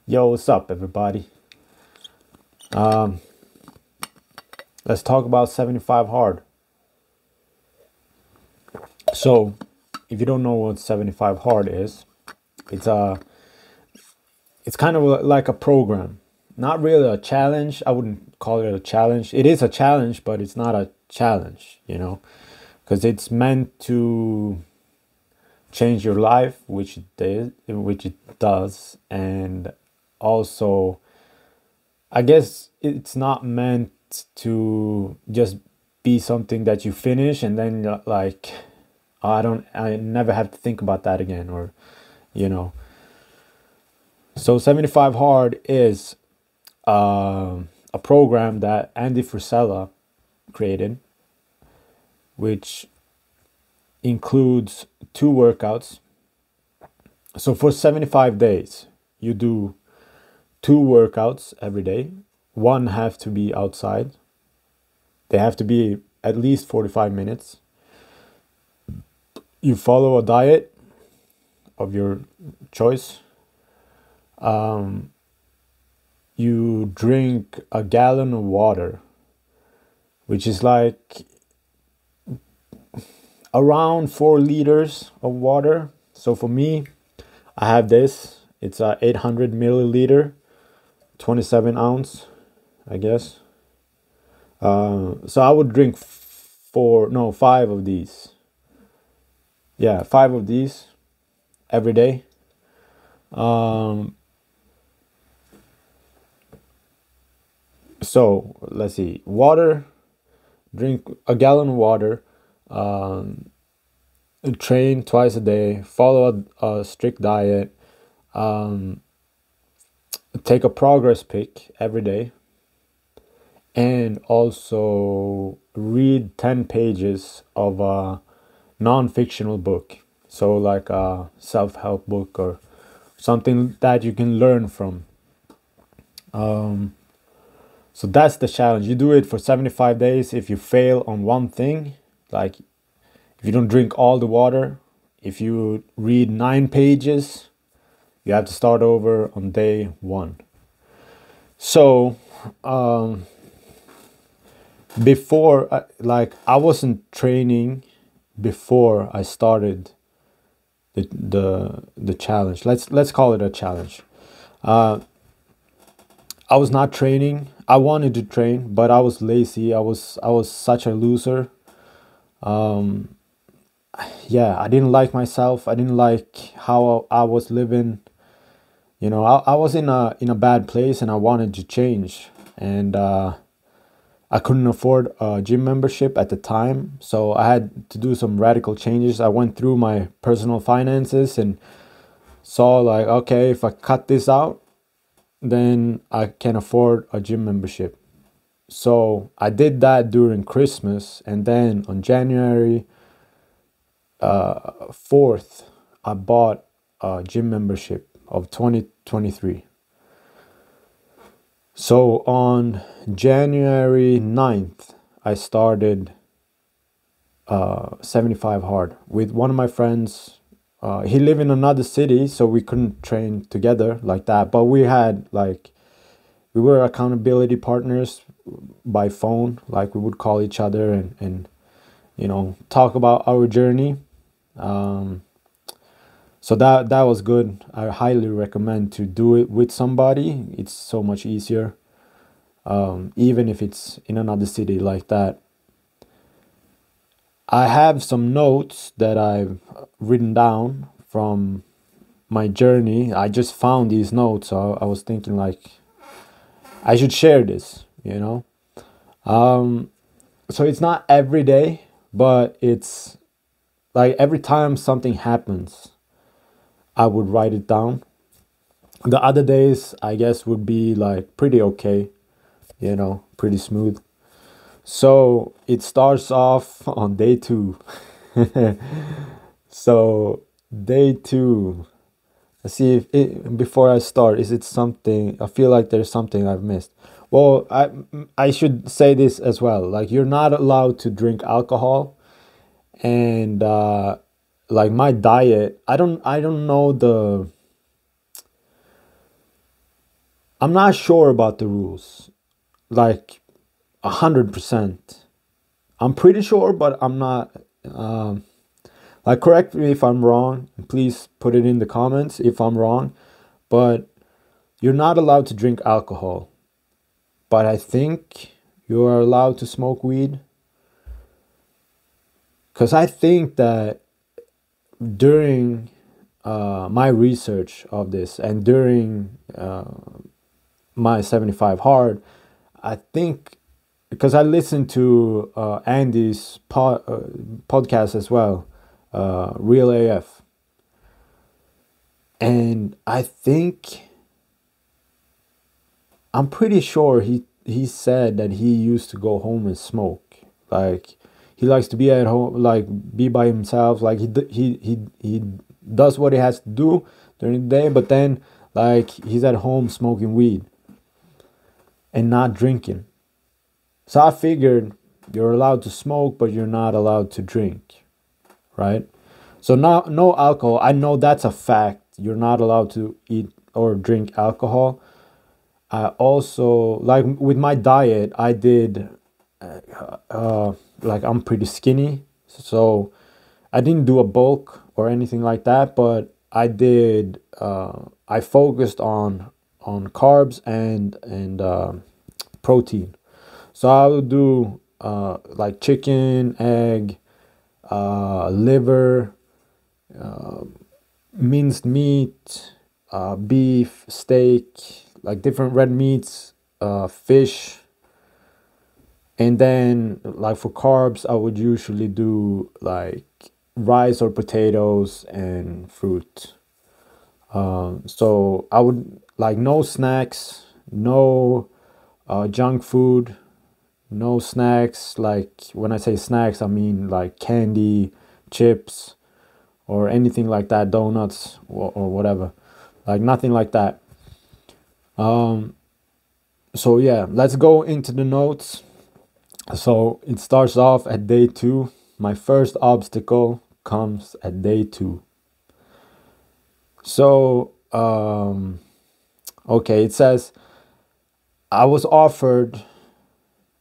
Yo, what's up, everybody? Um, let's talk about 75 hard. So, if you don't know what 75 hard is, it's a it's kind of like a program. Not really a challenge. I wouldn't call it a challenge. It is a challenge, but it's not a challenge, because it's meant to change your life, which it does, and also I guess it's not meant to just be something that you finish and then like, "Oh, I never have to think about that again," or you know. So 75 hard is a program that Andy Frisella created, which includes two workouts. So for 75 days, you do two workouts every day. One have to be outside. They have to be at least 45 minutes. You follow a diet of your choice. You drink a gallon of water, which is like around 4 liters of water. So for me, I have this. It's a 800 milliliter, 27 ounce, I guess. So I would drink five of these. Yeah, five of these every day. So let's see. Water, drink a gallon of water. Train twice a day. Follow a strict diet. Take a progress pic every day. And also read 10 pages of a non-fictional book. So like a self-help book or something that you can learn from. So that's the challenge. You do it for 75 days. If you fail on one thing, like if you don't drink all the water, if you read 9 pages, you have to start over on day 1. So before, I wasn't training before I started the challenge. Let's call it a challenge. I was not training. I wanted to train, but I was lazy. I was such a loser. Yeah, I didn't like myself. I didn't like how I was living. I was in a bad place, and I wanted to change. And I couldn't afford a gym membership at the time, so I had to do some radical changes. I went through my personal finances and saw like, okay, if I cut this out, then I can afford a gym membership. So I did that during Christmas, and then on January 4th, I bought a gym membership of 2023. So on January 9th, I started 75 hard with one of my friends. He lived in another city, so we couldn't train together like that. But we were accountability partners by phone. Like we would call each other and talk about our journey. So that was good. I highly recommend to do it with somebody. It's so much easier, even if it's in another city like that. I have some notes that I've written down from my journey. I just found these notes, so I was thinking like I should share this. So it's not every day, but it's like every time something happens, I would write it down. The other days, I guess, would be like pretty okay, pretty smooth. So it starts off on day 2. So day 2. Let's see before I start, is it something? I feel like there's something I've missed. Well, I should say this as well. Like you're not allowed to drink alcohol, and like my diet, I don't know I'm not sure about the rules, like 100%. I'm pretty sure, but I'm not. Like, correct me if I'm wrong. Please put it in the comments if I'm wrong. But you're not allowed to drink alcohol. But I think you are allowed to smoke weed. Because I think that during my research of this and during my 75 hard, I think, because I listened to Andy's podcast as well, Real AF, and I'm pretty sure he said that he used to go home and smoke. Like, he likes to be at home, like be by himself. Like, he does what he has to do during the day, but then like he's at home smoking weed and not drinking. So I figured you're allowed to smoke, but you're not allowed to drink, right? So now, no alcohol. I know that's a fact. You're not allowed to eat or drink alcohol. I also, like with my diet, I did like, I'm pretty skinny, so I didn't do a bulk or anything like that, but I did. I focused on carbs and protein. So I would do like chicken, egg, liver, minced meat, beef, steak, like different red meats, fish. And then, like, for carbs, I would usually do like rice or potatoes and fruit. So I would, like, no snacks, no junk food, no snacks. Like, when I say snacks, I mean like candy, chips, or anything like that, donuts or whatever. Like, nothing like that. So yeah, let's go into the notes. So it starts off at day 2. My first obstacle comes at day 2. So, okay, it says, I was offered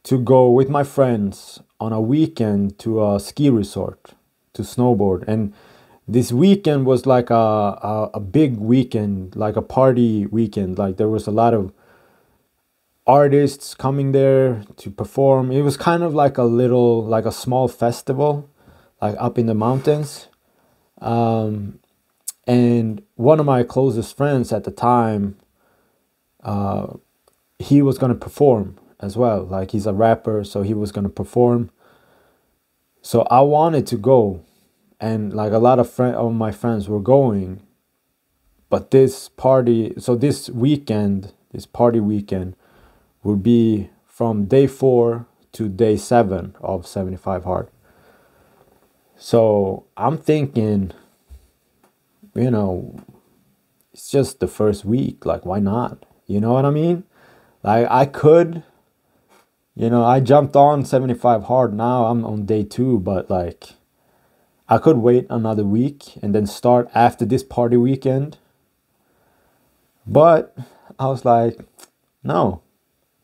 to go with my friends on a weekend to a ski resort to snowboard. And this weekend was like a big weekend, like a party weekend. Like, there was a lot of artists coming there to perform. It was kind of like a small festival, like up in the mountains. And one of my closest friends at the time, he was going to perform as well. Like, he's a rapper, so he was going to perform. So I wanted to go, and like a lot of my friends were going. But this party weekend would be from day 4 to day 7 of 75 hard. So I'm thinking, it's just the first week. Like, why not? You know what I mean? Like, I could, I jumped on 75 hard. Now I'm on day 2, but like, I could wait another week and then start after this party weekend. But I was like, no,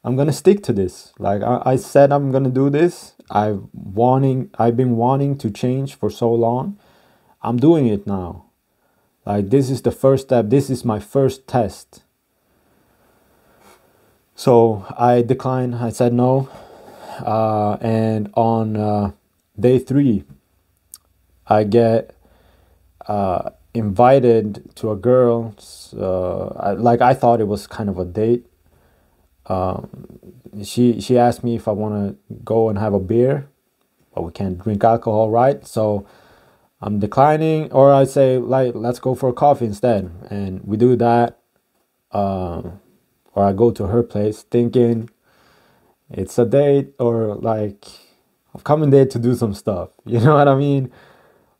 I'm gonna stick to this. Like, I said I'm gonna do this. I've been wanting to change for so long. I'm doing it now. Like, this is the first step. This is my first test. So I declined. I said no. And on day 3, I get invited to a girl's. I thought it was kind of a date. She asked me if I want to go and have a beer, but we can't drink alcohol, right? So I'm declining, or I say, like, let's go for a coffee instead, and we do that. Or I go to her place thinking it's a date, or like, I'm coming there to do some stuff. You know what I mean?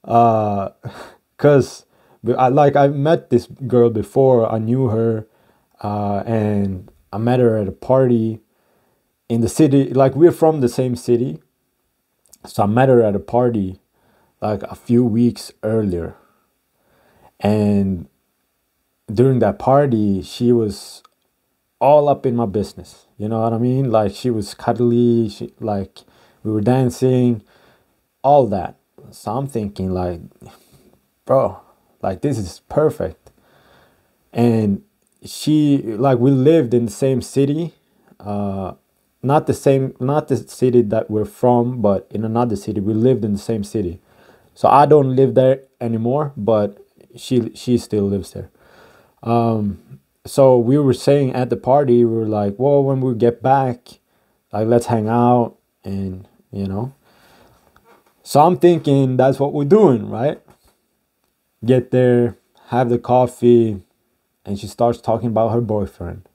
Cause I met this girl before. I knew her, and I met her at a party in the city. Like, we're from the same city, so I met her at a party like a few weeks earlier. And during that party, she was all up in my business. You know what I mean? Like, she was cuddly, like, we were dancing, all that. So I'm thinking, like, bro, like, this is perfect. And like, we lived in the same city, not the city that we're from, but in another city. We lived in the same city. So I don't live there anymore, but she still lives there. So we were saying at the party, we were like, well, when we get back, like, let's hang out, and so I'm thinking that's what we're doing, right? Get there, have the coffee, and she starts talking about her boyfriend.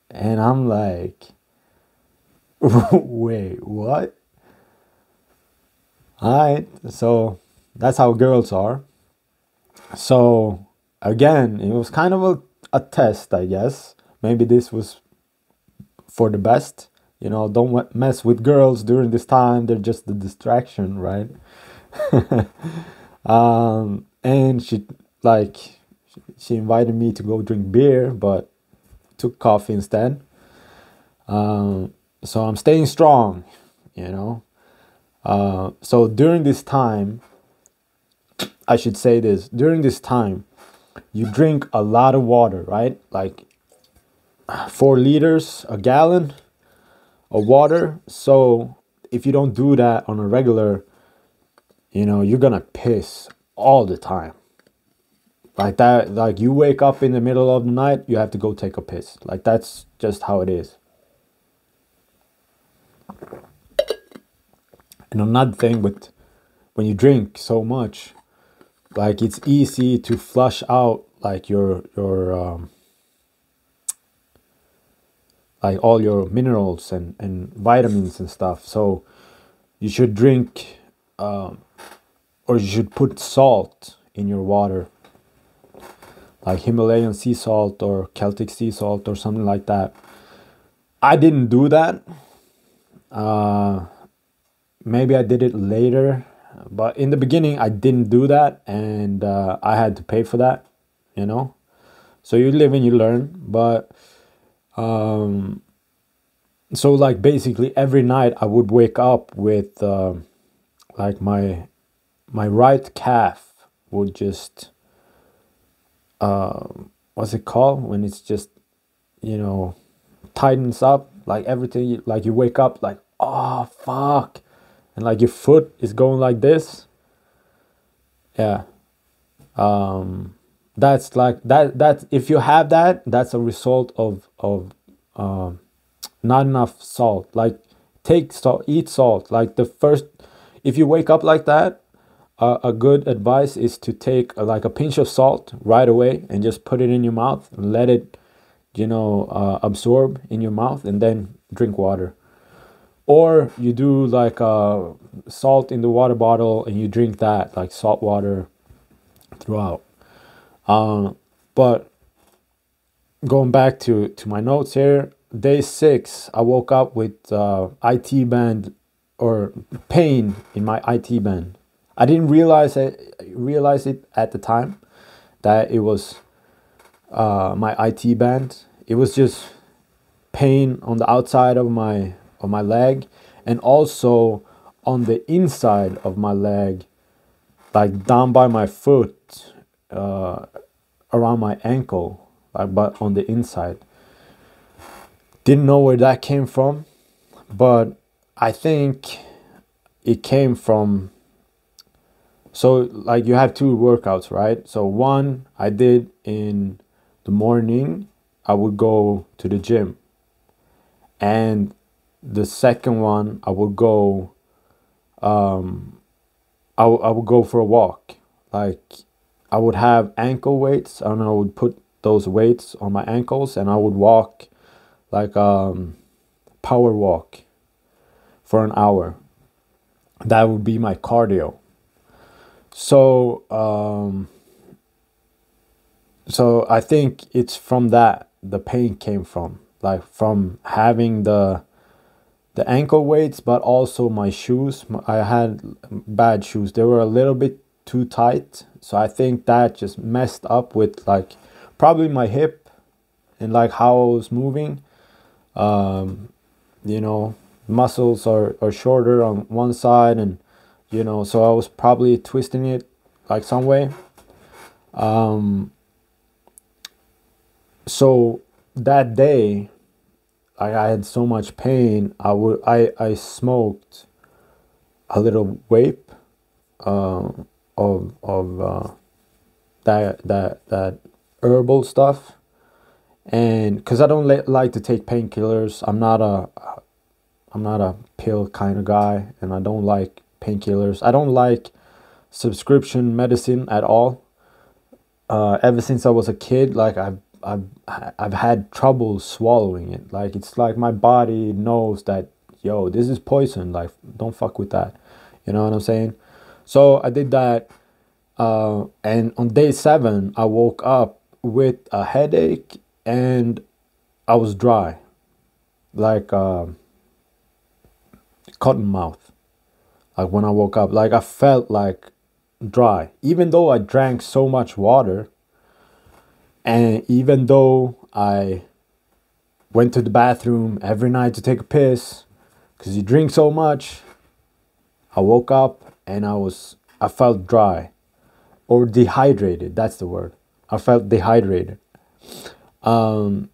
And I'm like, wait, what? All right, so that's how girls are. So again, it was kind of a test, I guess. Maybe this was for the best. Don't mess with girls during this time. They're just a distraction, right? And she invited me to go drink beer, but took coffee instead. So I'm staying strong, So during this time, I should say this, during this time, you drink a lot of water, right? Like 4 liters, a gallon of water. So if you don't do that on a regular, you're gonna piss all the time. Like that, like you wake up in the middle of the night, you have to go take a piss. Like, that's just how it is. And another thing with when you drink so much, like, it's easy to flush out like your like all your minerals and vitamins and stuff. So you should drink or you should put salt in your water, like Himalayan sea salt or Celtic sea salt or something like that. I didn't do that. Maybe I did it later, but in the beginning I didn't do that, and I had to pay for that, So you live and you learn. But so, like, basically every night I would wake up with like my right calf would just what's it called when it's just tightens up, like everything, like you wake up like, oh fuck, and like your foot is going like this. Yeah. That's like that if you have that, that's a result of not enough salt. Like, take salt, eat salt. Like, if you wake up like that, a good advice is to take like a pinch of salt right away and just put it in your mouth and let it absorb in your mouth, and then drink water. Or you do like salt in the water bottle and you drink that, like salt water throughout. But going back to my notes here, day 6, I woke up with IT band, or pain in my IT band. I didn't realize it at the time that it was my IT band. It was just pain on the outside of my leg, and also on the inside of my leg, like down by my foot, around my ankle, like, but on the inside. Didn't know where that came from, but I think it came from, so like you have 2 workouts, right? So one I did in the morning, I would go to the gym, and the second one I would go I would go for a walk. Like, I would have ankle weights, and I would put those weights on my ankles, and I would walk like power walk for an hour. That would be my cardio. So so I think it's from that the pain came from, like from having the ankle weights, but also my shoes. I had bad shoes. They were a little bit too tight, so I think that just messed up with, like, probably my hip, and like how I was moving. You know, muscles are shorter on one side, and you know, so I was probably twisting it like some way. So that day, I had so much pain. I smoked a little vape of that herbal stuff, and because I don't like to take painkillers. I'm not a pill kind of guy, and I don't like painkillers. I don't like subscription medicine at all. Ever since I was a kid, like I've had trouble swallowing it. Like it's like my body knows that, yo, this is poison. Like don't fuck with that. You know what I'm saying? So I did that, and on day 7, I woke up with a headache and I was dry, like cotton mouth. Like when I woke up, like I felt like dry, even though I drank so much water, and even though I went to the bathroom every night to take a piss, because you drink so much. I woke up and I felt dry or dehydrated. That's the word. I felt dehydrated. I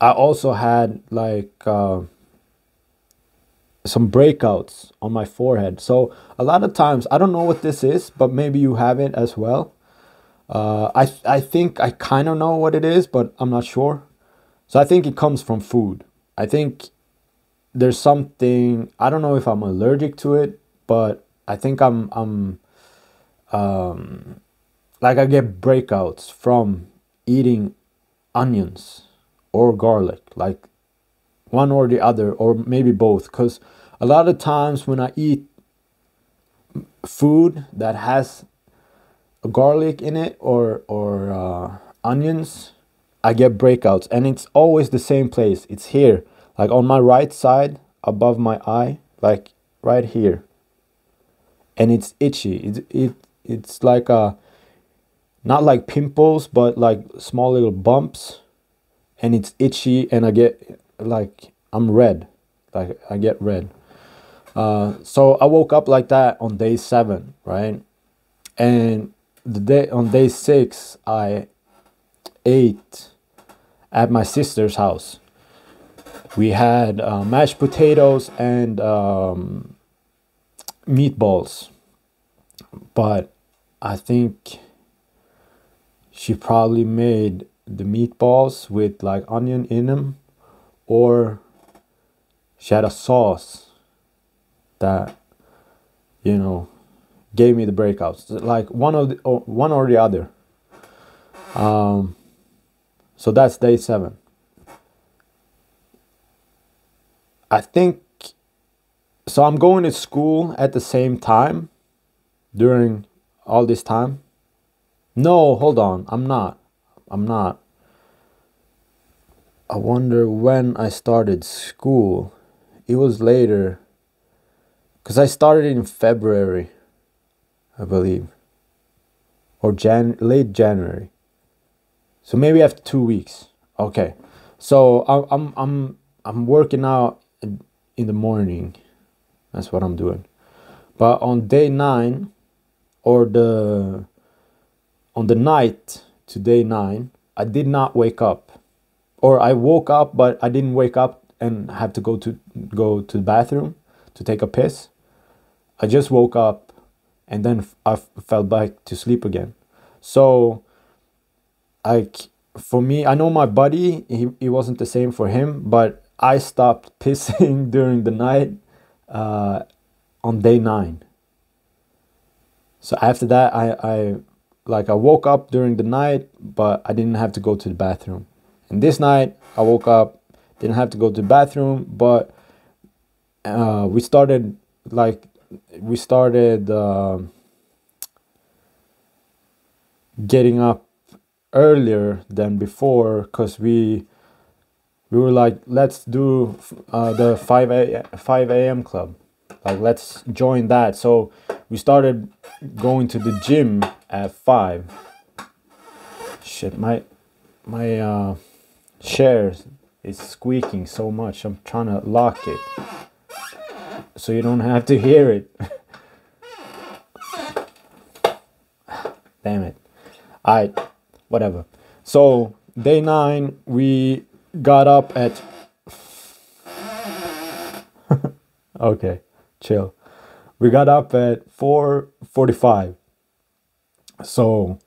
also had like some breakouts on my forehead. So a lot of times, I don't know what this is, but maybe you have it as well. I think I kind of know what it is, but I'm not sure. So I think it comes from food. I think there's something, I don't know if I'm allergic to it, but I think I'm like I get breakouts from eating onions or garlic, like one or the other, or maybe both. Because a lot of times when I eat food that has garlic in it or onions, I get breakouts, and it's always the same place. It's here, like on my right side above my eye, like right here, and it's itchy. It's like not like pimples, but like small little bumps, and it's itchy, and I get like I'm red, like I get red. So I woke up like that on day 7, right? And on day 6, I ate at my sister's house. We had mashed potatoes and meatballs, but I think she probably made the meatballs with like onion in them, or she had a sauce that, you know, gave me the breakouts, like one or the other. So that's day 7. I think so. I'm going to school at the same time during all this time. No, hold on. I'm not. I wonder when I started school. It was later, because I started in February, I believe, or late January. So maybe after 2 weeks. Okay, so I'm working out in the morning. That's what I'm doing. But on day 9, or on the night to day 9, I did not wake up, or I woke up, but I didn't wake up and have to go to the bathroom to take a piss. I just woke up, and then I fell back to sleep again. So, like, for me, I know my buddy, he wasn't the same for him, but I stopped pissing during the night on day 9. So after that, I woke up during the night, but I didn't have to go to the bathroom. And this night, I woke up, didn't have to go to the bathroom, but we started getting up earlier than before, because we were like, let's do the 5 a.m. club. Like, let's join that. So we started going to the gym at 5. Shit, my chair is squeaking so much. I'm trying to lock it so you don't have to hear it. Damn it. Alright, whatever. So day 9, we got up at okay, chill. We got up at 4:45. So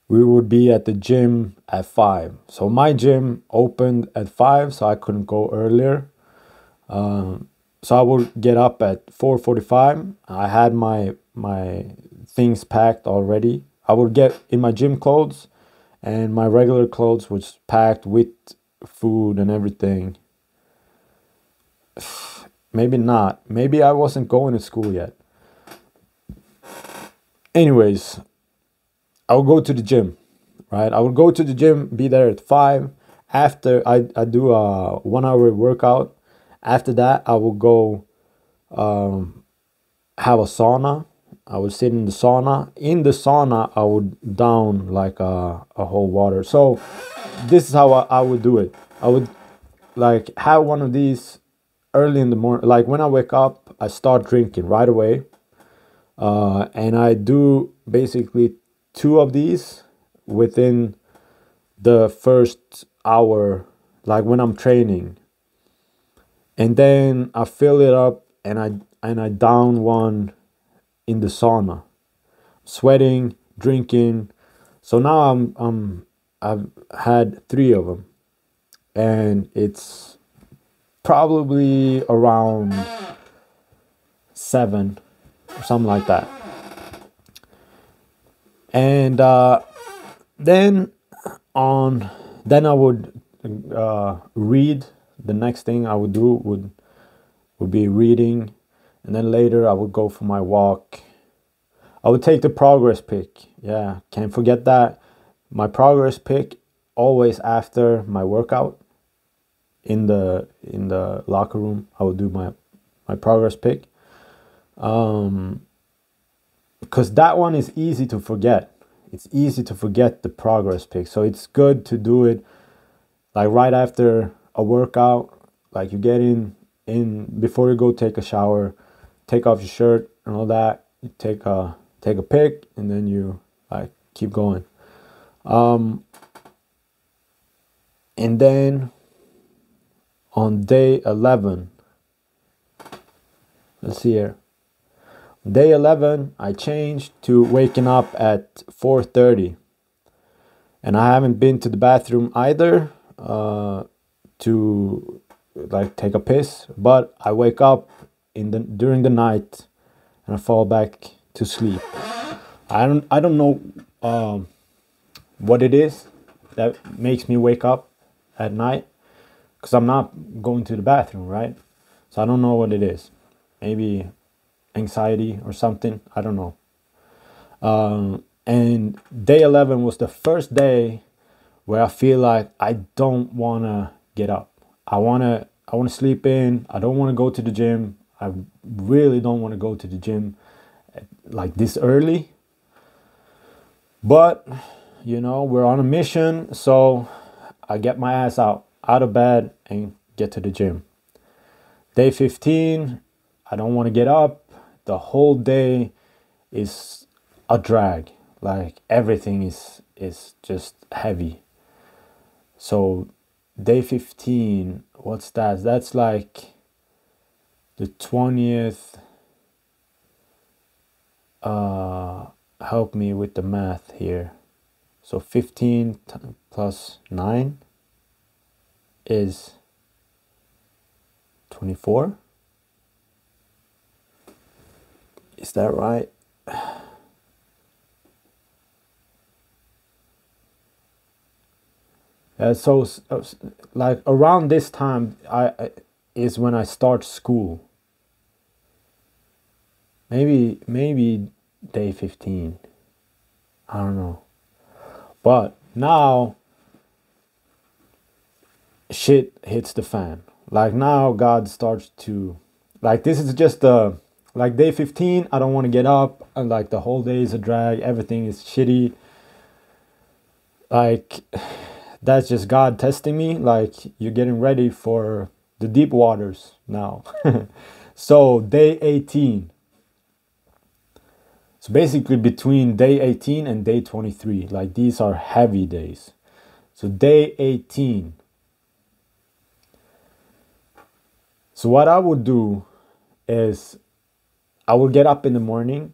we would be at the gym at 5. So my gym opened at 5, so I couldn't go earlier. So I would get up at 4:45. I had my things packed already. I would get in my gym clothes, and my regular clothes was packed with food and everything. Maybe not. Maybe I wasn't going to school yet. Anyways, I would go to the gym, right? I would go to the gym, be there at 5. After I do a 1-hour workout. After that, I will go have a sauna. I would sit in the sauna. In the sauna, I would down like a whole water. So this is how I would do it. I would like have one of these early in the morning. Like when I wake up, I start drinking right away. And I do basically 2 of these within the first hour, like when I'm training. And then I fill it up and I down one in the sauna, sweating, drinking. So now I've had 3 of them, and it's probably around 7 or something like that. And then I would read. The next thing I would do would be reading, and then later I would go for my walk. I would take the progress pic. Yeah, can't forget that. My progress pic always after my workout. In the locker room, I would do my progress pic. Because that one is easy to forget. It's easy to forget the progress pic. So it's good to do it like right after a workout. Like you get in before you go take a shower, take off your shirt and all that. You take a pic, and then you like keep going. And then on day 11, let's see here. Day 11, I changed to waking up at 4:30, and I haven't been to the bathroom either to like take a piss. But I wake up during the night, and I fall back to sleep. I don't know what it is that makes me wake up at night, because I'm not going to the bathroom, right? So I don't know what it is. Maybe anxiety or something. I don't know. And day 11 was the first day where I feel like I don't want to get up. I want to sleep in. I don't want to go to the gym. I really don't want to go to the gym like this early. But, you know, we're on a mission, so I get my ass out of bed and get to the gym. Day 15, I don't want to get up. The whole day is a drag. Like everything is just heavy. So day 15, what's that? That's like the 20th. Help me with the math here. So 15 plus 9 is 24. Is that right? So like around this time I is when I start school. Maybe day 15. I don't know. But now shit hits the fan. Like now God starts to, like this is just like day 15, I don't want to get up, and like the whole day is a drag, everything is shitty. Like that's just God testing me, like you're getting ready for the deep waters now. So day 18. So basically between day 18 and day 23, like these are heavy days. So day 18. So what I would do is I would get up in the morning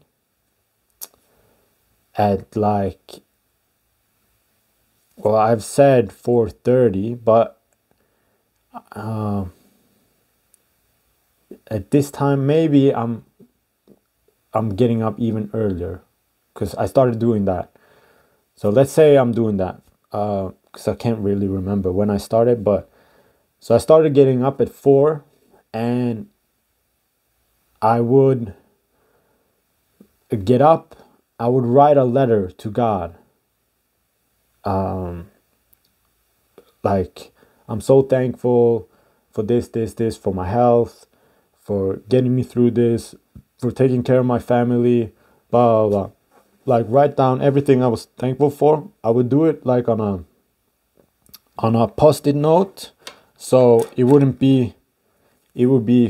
at like, well, I've said 4:30, but at this time maybe I'm getting up even earlier, because I started doing that. So let's say I'm doing that, because I can't really remember when I started, but so I started getting up at 4, and I would get up, I would write a letter to God. Like, I'm so thankful for this, for my health, for getting me through this, for taking care of my family, blah, blah, blah. Like, write down everything I was thankful for. I would do it like on a post-it note, so it would be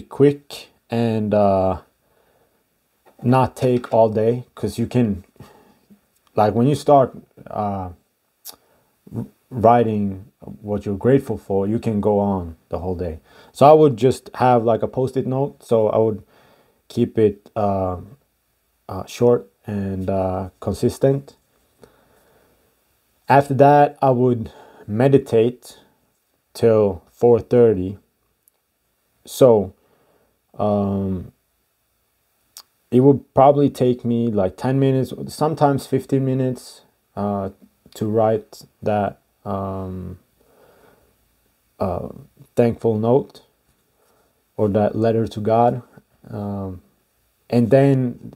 quick and not take all day, because you can, like, when you start writing what you're grateful for, you can go on the whole day. So I would just have like a post-it note, so I would keep it short and consistent. After that, I would meditate till 4:30. So it would probably take me like 10 minutes, sometimes 15 minutes to write that thankful note or that letter to God. And then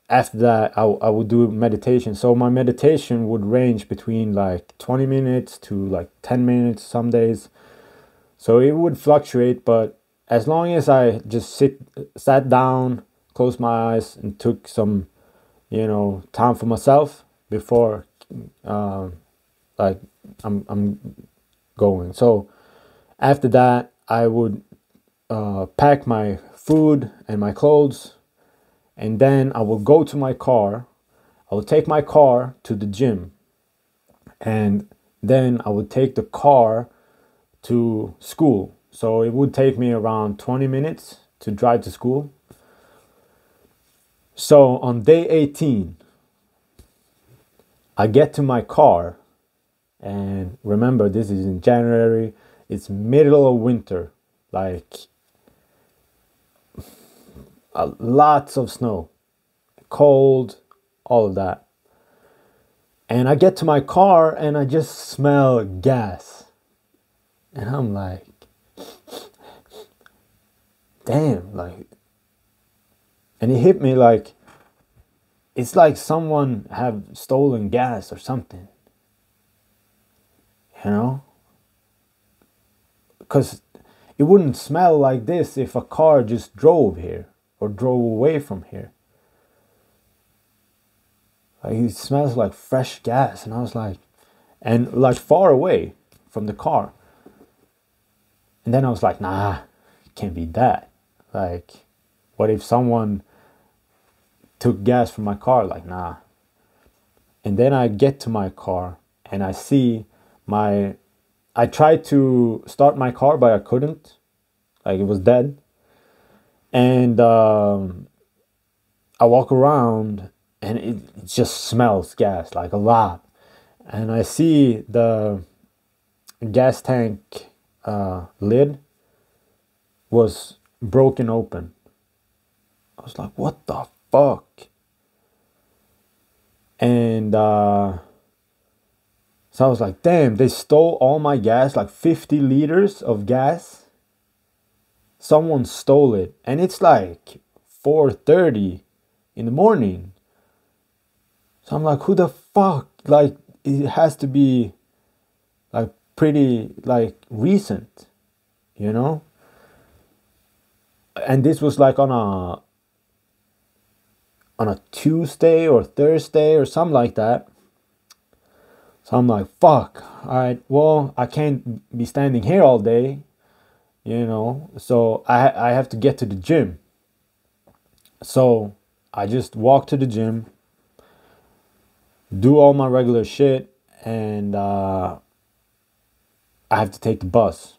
after that, I would do meditation. So my meditation would range between like 20 minutes to like 10 minutes some days. So it would fluctuate, but as long as I just sat down, closed my eyes, and took some, time for myself before, like I'm going. So after that, I would pack my food and my clothes, and then I will go to my car. I will take my car to the gym, and then I would take the car to school. So it would take me around 20 minutes to drive to school. So on day 18, I get to my car, and remember, this is in January. It's middle of winter, like lots of snow, cold, all of that. And I get to my car and I just smell gas. And I'm like, damn, like, and it hit me like, it's like someone have stolen gas or something, because it wouldn't smell like this if a car just drove here or drove away from here. Like, it smells like fresh gas. And I was like, and like far away from the car. And then I was like, nah, it can't be that. Like, what if someone took gas from my car? Like, nah. And then I get to my car and I see I tried to start my car, but I couldn't. Like, it was dead. And I walk around and it just smells gas, like a lot. And I see the gas tank lid was broken open. I was like, what the fuck? And so I was like, damn, they stole all my gas, like 50 liters of gas. Someone stole it. And it's like 4:30 in the morning. So I'm like, who the fuck? Like, it has to be like pretty like recent, And this was like on a Tuesday or Thursday or something like that. So I'm like, fuck, all right, well, I can't be standing here all day, so I have to get to the gym. So I just walk to the gym, do all my regular shit, and I have to take the bus.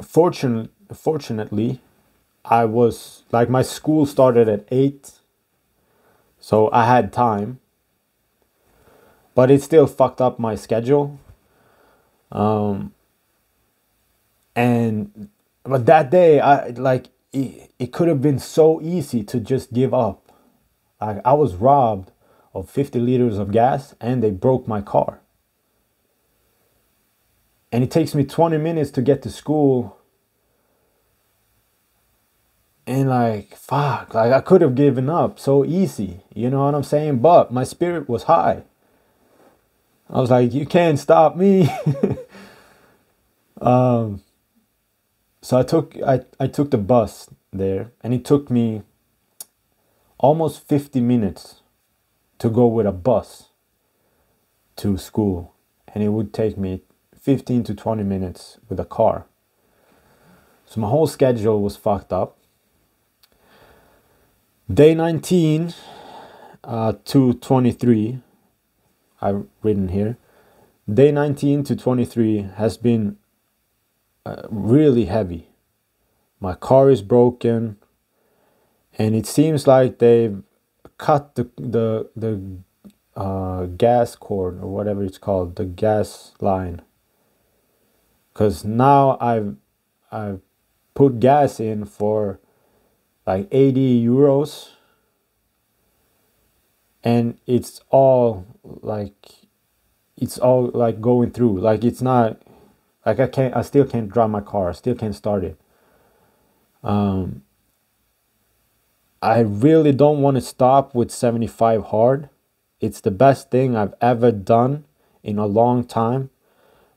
Fortunately, I was like, my school started at 8, so I had time, but it still fucked up my schedule. And but that day, it could have been so easy to just give up. I was robbed of 50 liters of gas, and they broke my car. And it takes me 20 minutes to get to school. And like, fuck, like I could have given up so easy, you know what I'm saying? But my spirit was high. I was like, you can't stop me. So I took the bus there, and it took me almost 50 minutes to go with a bus to school, and it would take me 15 to 20 minutes with a car. So my whole schedule was fucked up. Day 19 to 23, I've written here. Day 19 to 23 has been really heavy. My car is broken, and it seems like they've cut the gas cord, or whatever it's called, the gas line. Because now I've put gas in for like 80 euros, and it's all like going through. Like, it's not like I still can't drive my car. I still can't start it. I really don't want to stop with 75 hard. It's the best thing I've ever done in a long time,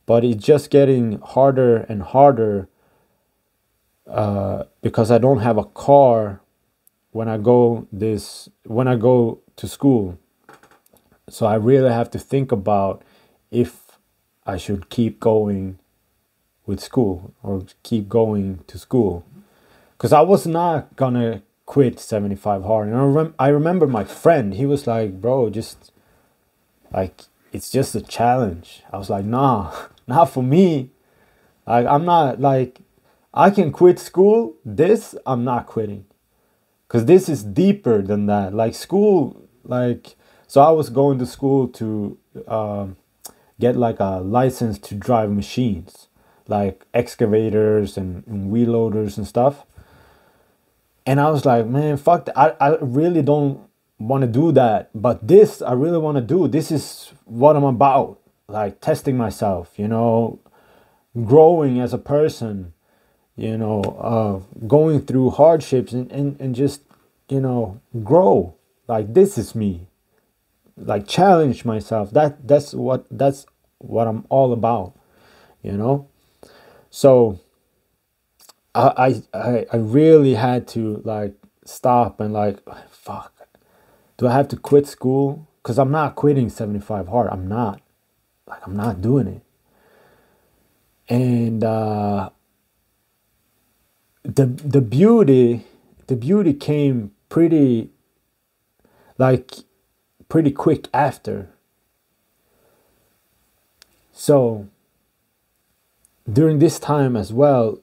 but it's just getting harder and harder because I don't have a car when I go to school. So I really have to think about if I should keep going with school or keep going to school, because I was not gonna quit 75 hard. And I remember my friend, he was like, bro, just like, it's just a challenge. I was like, nah, not for me. Like, I'm not, like, I can quit school. This I'm not quitting, because this is deeper than that. Like, school, like, so I was going to school to get like a license to drive machines, like excavators and wheel loaders and stuff. And I was like, man, fuck that. I really don't want to do that. But this, I really want to do. This is what I'm about. Like, testing myself, growing as a person, going through hardships and just, grow. Like, this is me. Like, challenge myself. That's what I'm all about, So I really had to like stop and like, fuck, do I have to quit school? Because I'm not quitting 75 hard. I'm not doing it. And the beauty came pretty quick after. So during this time as well,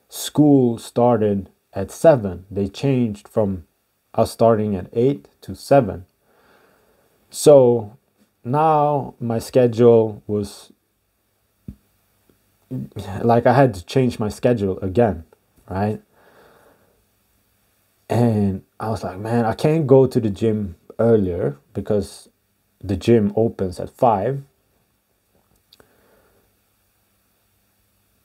school started at 7. They changed from us starting at 8 to 7. So now my schedule was like, I had to change my schedule again, right? And I was like, man, I can't go to the gym earlier because the gym opens at 5.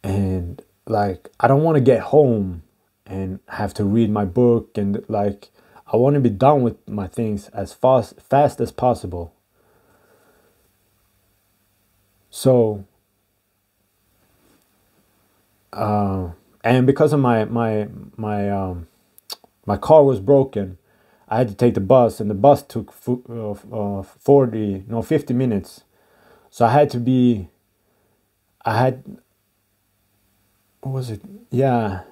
And like, I don't want to get home and have to read my book, and like, I want to be done with my things as fast as possible. So and because of my car was broken, I had to take the bus, and the bus took 50 minutes. So I had to be, I had, what was it? Yeah,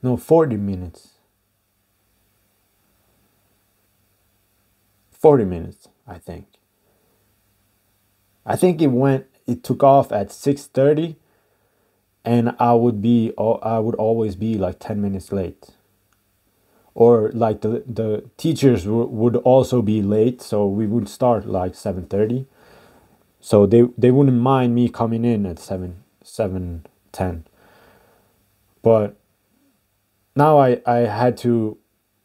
no, 40 minutes. 40 minutes, I think. I think it took off at 6:30, and I would always be like 10 minutes late. Or like the teachers would also be late, so we would start like 7:30. So they wouldn't mind me coming in at 7:10. But now I had to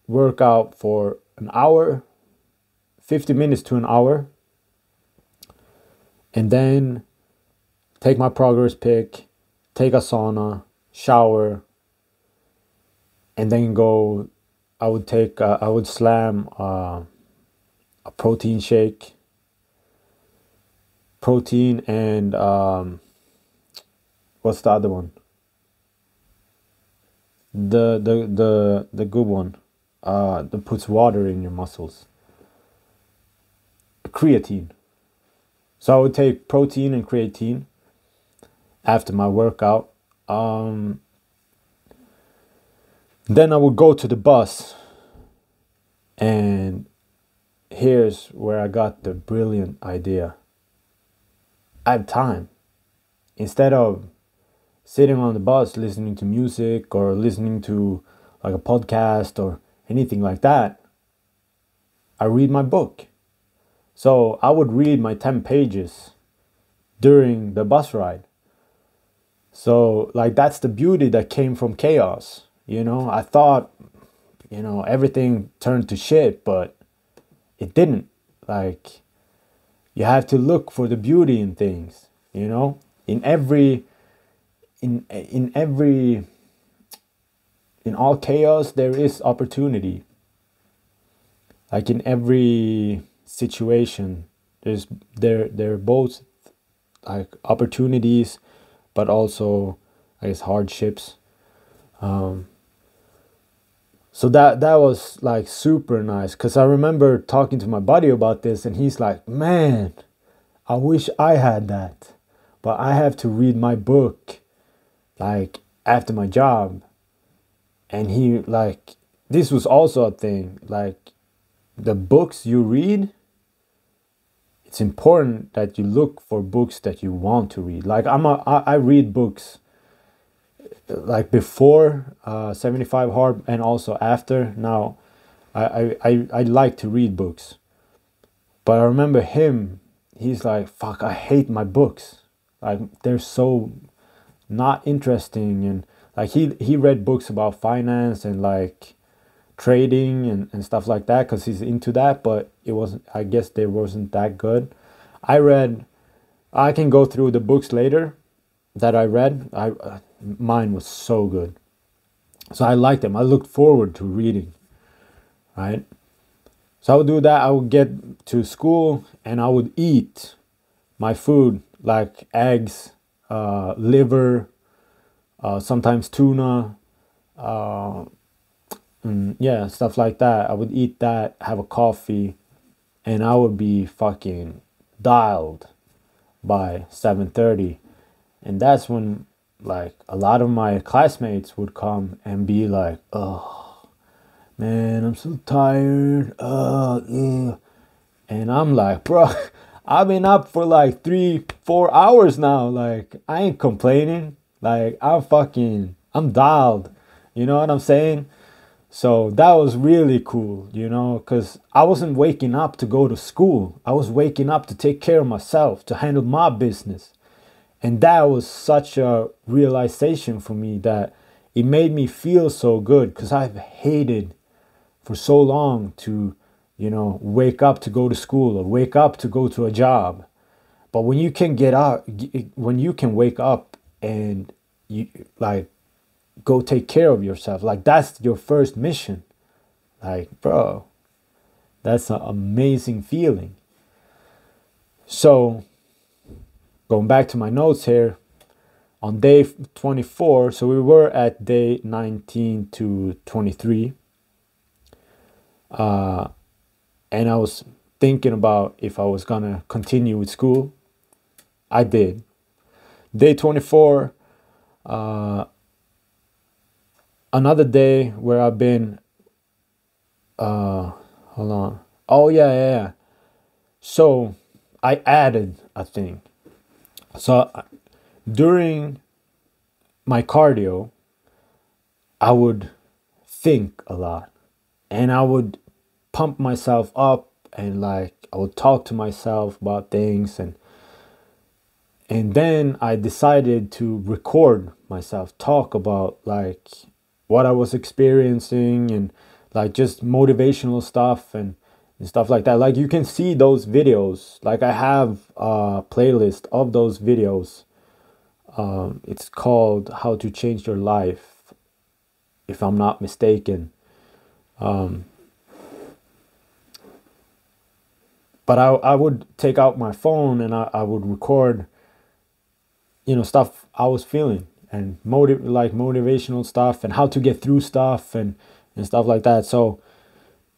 work out for an hour, 50 minutes to an hour, and then take my progress pic, take a sauna, shower, and then go. I would slam a protein shake, protein, and what's the other one? The good one, that puts water in your muscles. Creatine. So I would take protein and creatine after my workout. Then I would go to the bus, and here's where I got the brilliant idea. I have time. Instead of sitting on the bus listening to music or listening to like a podcast or anything like that, I read my book. So I would read my 10 pages during the bus ride. So like that's the beauty that came from chaos. I thought, everything turned to shit, but it didn't. Like, you have to look for the beauty in things, in all chaos there is opportunity. Like in every situation, they're both like opportunities, but also I guess hardships. So that was like super nice, because I remember talking to my buddy about this, and he's like, man, I wish I had that, but I have to read my book like after my job. And he like, this was also a thing, like the books you read, it's important that you look for books that you want to read. Like I read books like before 75 hard and also after. Now I like to read books, but I remember he's like, fuck, I hate my books, like they're so not interesting. And like he read books about finance and like trading and stuff like that, because he's into that, but it wasn't, I guess they wasn't that good. I can go through the books later that I read. Mine was so good, so I liked them. I looked forward to reading, right? So I would do that. I would get to school and I would eat my food, like eggs, liver, sometimes tuna, yeah, stuff like that. I would eat that, have a coffee, and I would be fucking dialed by 7:30. And that's when like a lot of my classmates would come and be like, oh man, I'm so tired, yeah. And I'm like, bro, I've been up for like 3-4 hours now, like I ain't complaining, like I'm dialed, you know what I'm saying? So that was really cool, because I wasn't waking up to go to school. I was waking up to take care of myself, to handle my business. And that was such a realization for me, that it made me feel so good, because I've hated for so long to, wake up to go to school or wake up to go to a job. But when you can when you can wake up and you like go take care of yourself, like that's your first mission. Like, bro, that's an amazing feeling. So going back to my notes here, on day 24, so we were at day 19 to 23. And I was thinking about if I was gonna continue with school. I did. Day 24, another day where I've been, hold on. Oh, yeah. So I added a thing. So during my cardio, I would think a lot, and I would pump myself up, and like I would talk to myself about things, and then I decided to record myself talk about like what I was experiencing, and like just motivational stuff, and stuff like that. Like you can see those videos. Like I have a playlist of those videos. It's called How to Change Your Life, if I'm not mistaken. But I would take out my phone, and I would record, stuff I was feeling, and motivational stuff, and how to get through stuff, and stuff like that. So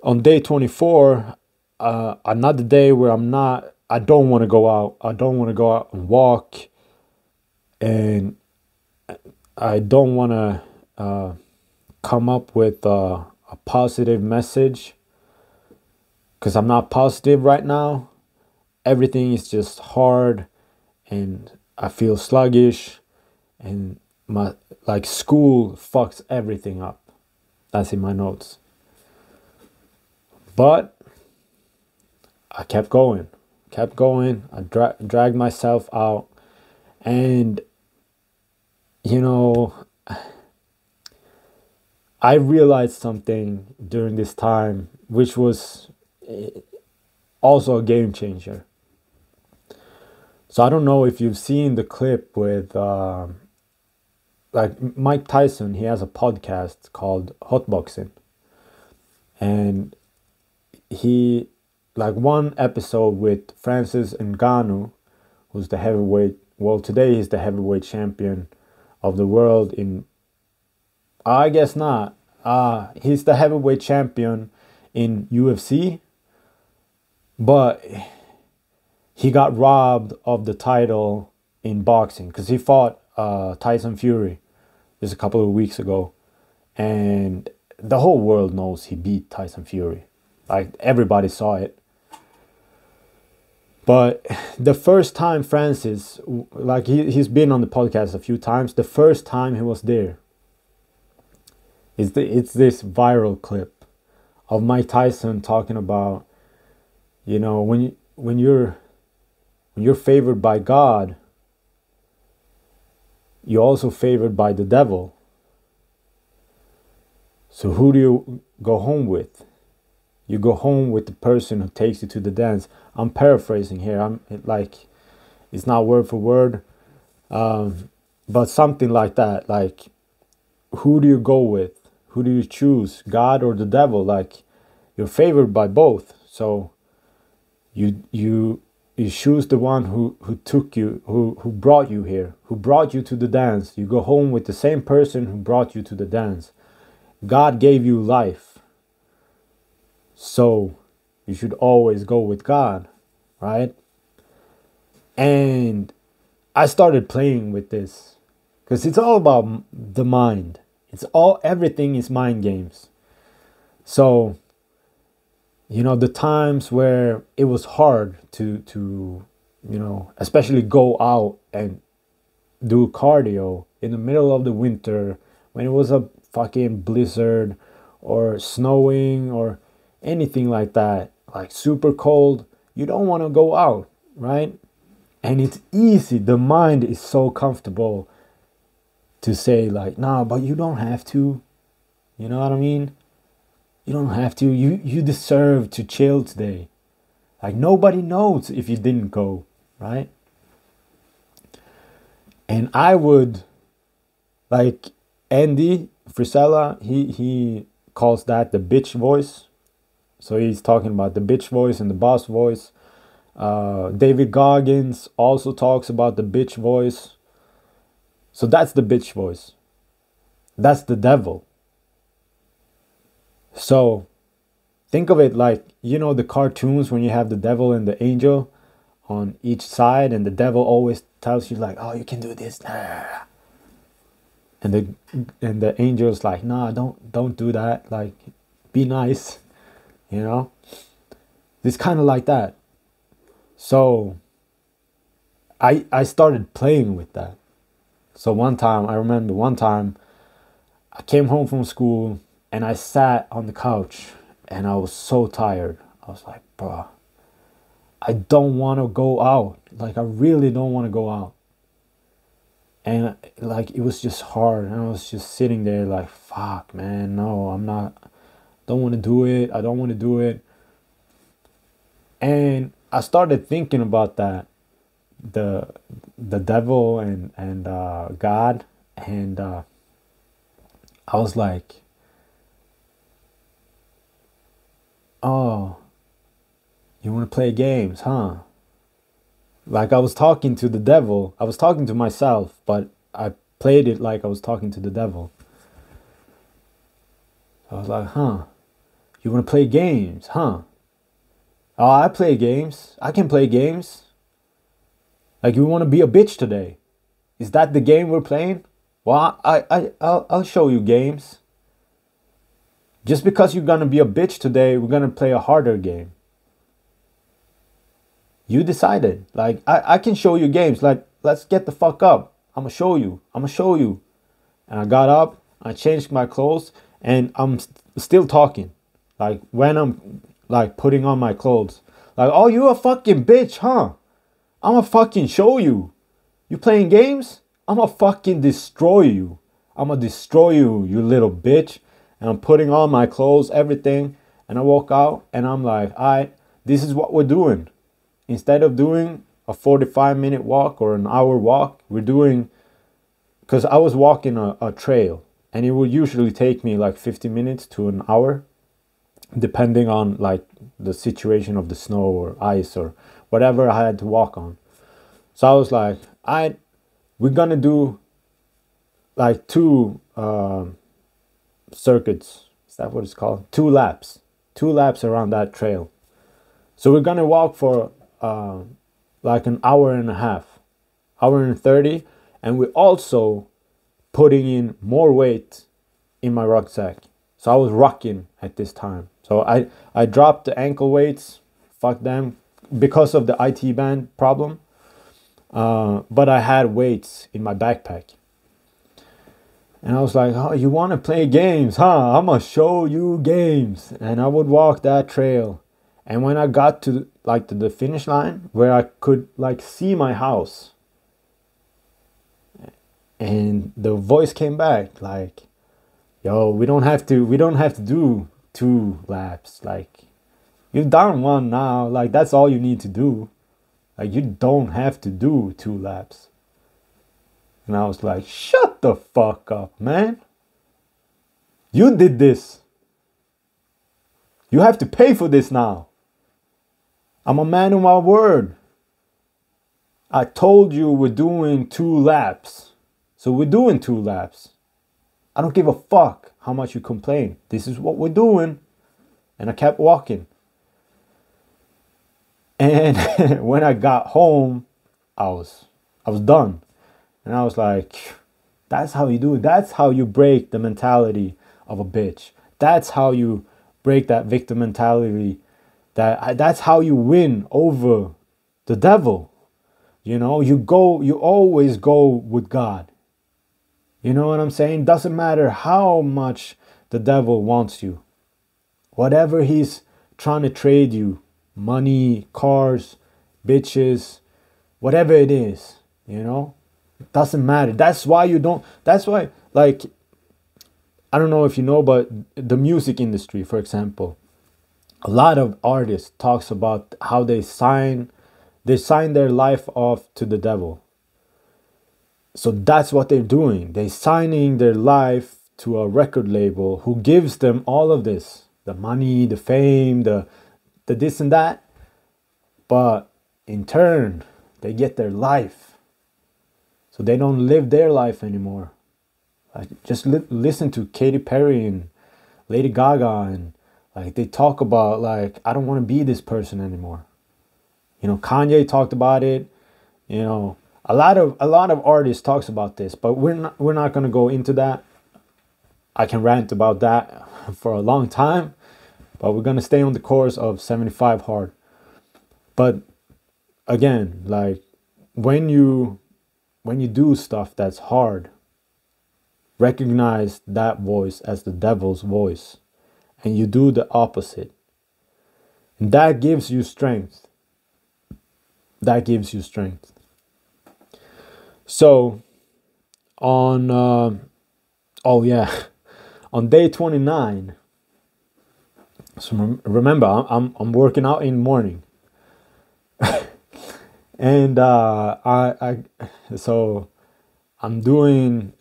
on day 24, another day where I don't want to go out. I don't want to go out and walk, and I don't want to come up with a positive message, because I'm not positive right now. Everything is just hard, and I feel sluggish, and my like school fucks everything up. That's in my notes. But I kept going. I dragged myself out, and I realized something during this time, which was also a game changer. So I don't know if you've seen the clip with like Mike Tyson. He has a podcast called Hotboxing, and he, like, one episode with Francis Ngannou, who's the heavyweight. Well, today he's the heavyweight champion of the world in. I guess not. He's the heavyweight champion in UFC, but he got robbed of the title in boxing because he fought Tyson Fury just a couple of weeks ago, and the whole world knows he beat Tyson Fury. Like, everybody saw it. But the first time Francis, like he's been on the podcast a few times, the first time he was there, it's this viral clip of Mike Tyson talking about, when you're favored by God, you're also favored by the devil. So who do you go home with? You go home with the person who takes you to the dance. I'm paraphrasing here. It's not word for word, but something like that. Like, who do you go with? Who do you choose? God or the devil? Like, you're favored by both. So you choose the one who took you, who brought you here, who brought you to the dance. You go home with the same person who brought you to the dance. God gave you life, so you should always go with God, right? And I started playing with this because it's all about the mind. Everything is mind games. So, the times where it was hard to especially go out and do cardio in the middle of the winter, when it was a fucking blizzard or snowing or anything like that, like super cold, you don't want to go out, right? And it's easy. The mind is so comfortable to say, like, nah, but you don't have to. You know what I mean? You don't have to. You deserve to chill today. Like, nobody knows if you didn't go, right? And I would, like, Andy Frisella, he calls that the bitch voice. So he's talking about the bitch voice and the boss voice. David Goggins also talks about the bitch voice. So that's the bitch voice. That's the devil. So Think of it like, you know, the cartoons when you have the devil and the angel on each side, and the devil always tells you like, oh, you can do this, and the angel's like, nah, don't do that, like, be nice, you know. It's kind of like that. So I started playing with that. So I remember one time I came home from school and I sat on the couch and I was so tired. I was like, bro, I don't want to go out. Like, I really don't want to go out. And like, it was just hard. And I was just sitting there like, fuck, man, no, don't want to do it. I don't want to do it. And I started thinking about that, the devil and God. And I was like, oh, you want to play games, huh? Like, I was talking to the devil. I was talking to myself, but I played it like I was talking to the devil. I was like, huh? You want to play games, huh? Oh, I play games. I can play games. Like, you want to be a bitch today? Is that the game we're playing? Well, I'll show you games. Just because you're gonna be a bitch today, we're gonna play a harder game. You decided. Like, I can show you games. Like, let's get the fuck up. I'm gonna show you. I'm gonna show you. And I got up, I changed my clothes, and I'm still talking. Like, when I'm like putting on my clothes. Like, oh, you a fucking bitch, huh? I'm gonna fucking show you. You playing games? I'm gonna fucking destroy you. I'm gonna destroy you, you little bitch. And I'm putting on my clothes, everything. And I walk out and I'm like, all right, this is what we're doing. Instead of doing a 45-minute walk or an hour walk, we're doing, because I was walking a trail, and it would usually take me like 50 minutes to an hour, depending on like the situation of the snow or ice or whatever I had to walk on. So I was like, we're gonna do like two circuits. Is that what it's called? 2 laps around that trail. So we're gonna walk for like an hour and a half, hour and 30, and we're also putting in more weight in my rucksack. So I was rocking at this time. So I dropped the ankle weights, fuck them, because of the IT band problem. But I had weights in my backpack. And I was like, oh, you want to play games, huh? I'm going to show you games. And I would walk that trail. And when I got to like the finish line where I could like see my house, and the voice came back like, yo, we don't have to do 2 laps. Like, you've done 1 now. Like, that's all you need to do. Like, you don't have to do 2 laps. And I was like, shut the fuck up, man. You did this. You have to pay for this now. I'm a man of my word. I told you we're doing 2 laps. So we're doing 2 laps. I don't give a fuck how much you complain. This is what we're doing. And I kept walking. And when I got home, I was done. And I was like, that's how you do it. That's how you break the mentality of a bitch. That's how you break that victim mentality. That's how you win over the devil. You know, you always go with God. You know what I'm saying? Doesn't matter how much the devil wants you. Whatever he's trying to trade you, money, cars, bitches, whatever it is, you know, it doesn't matter. That's why, like, I don't know if you know, but the music industry, for example, a lot of artists talks about how they sign their life off to the devil. So that's what they're doing. They're signing their life to a record label who gives them all of this, the money, the fame, the this and that. But in turn, they get their life. So they don't live their life anymore. Like, just listen to Katy Perry and Lady Gaga and Like they talk about like, I don't want to be this person anymore. You know, Kanye talked about it. You know, a lot of artists talks about this, but we're not gonna go into that. I can rant about that for a long time, but we're gonna stay on the course of 75 hard. But again, like when you do stuff that's hard, recognize that voice as the devil's voice, and you do the opposite. And that gives you strength. That gives you strength. So on oh yeah, on day 29. So remember, I'm working out in the morning, and so I'm doing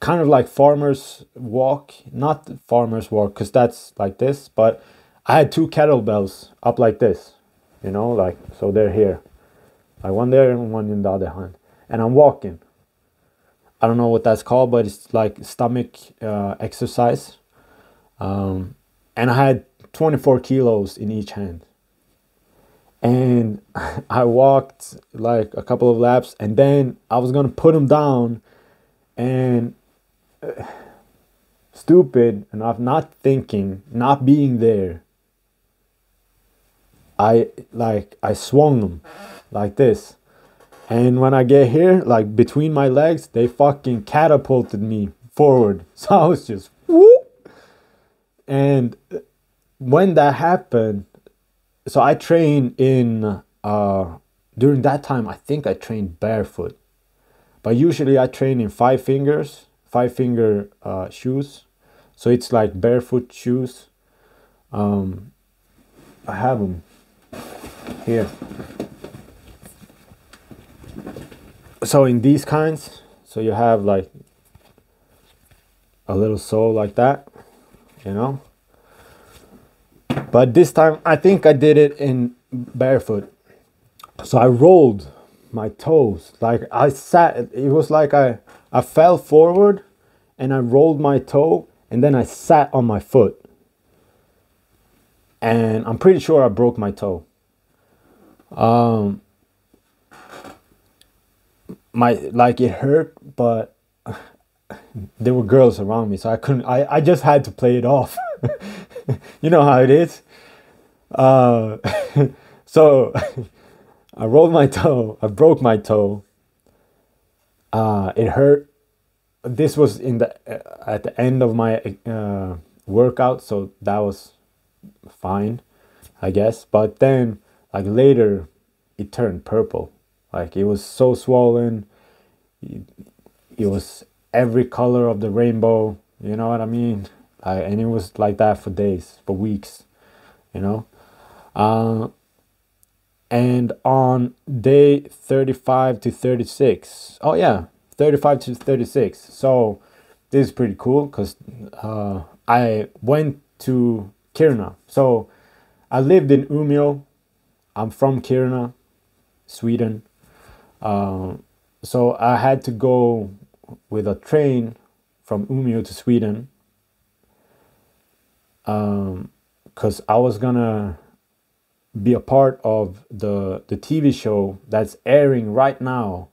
kind of like farmer's walk, not farmer's walk, because that's like this, but I had 2 kettlebells up like this, you know, like, so they're here, like one there and one in the other hand, and I'm walking. I don't know what that's called, but it's like stomach exercise. And I had 24 kilos in each hand. And I walked like a couple of laps, and then I was going to put them down, and stupid enough, not thinking, not being there, I swung them like this. And when I get here, like between my legs, they fucking catapulted me forward. So I was just whoop. And when that happened, so I trained in during that time, I think I trained barefoot, but usually I train in 5-finger shoes. So it's like barefoot shoes. I have them here. So in these kinds, so you have like a little sole like that, you know. But this time I think I did it in barefoot. So I rolled my toes, like I sat, it was like I fell forward and I rolled my toe, and then I sat on my foot. And I'm pretty sure I broke my toe. It hurt, but there were girls around me, so I just had to play it off. You know how it is. So I rolled my toe, I broke my toe. It hurt. This was at the end of my workout, so that was fine, I guess. But then like later it turned purple. Like it was so swollen. It was every color of the rainbow, you know what I mean? And it was like that for days, for weeks, you know. And on day 35 to 36, oh yeah, 35 to 36. So this is pretty cool because I went to Kiruna. So I lived in Umeå. I'm from Kiruna, Sweden. So I had to go with a train from Umeå to Sweden, because I was gonna be a part of the TV show that's airing right now.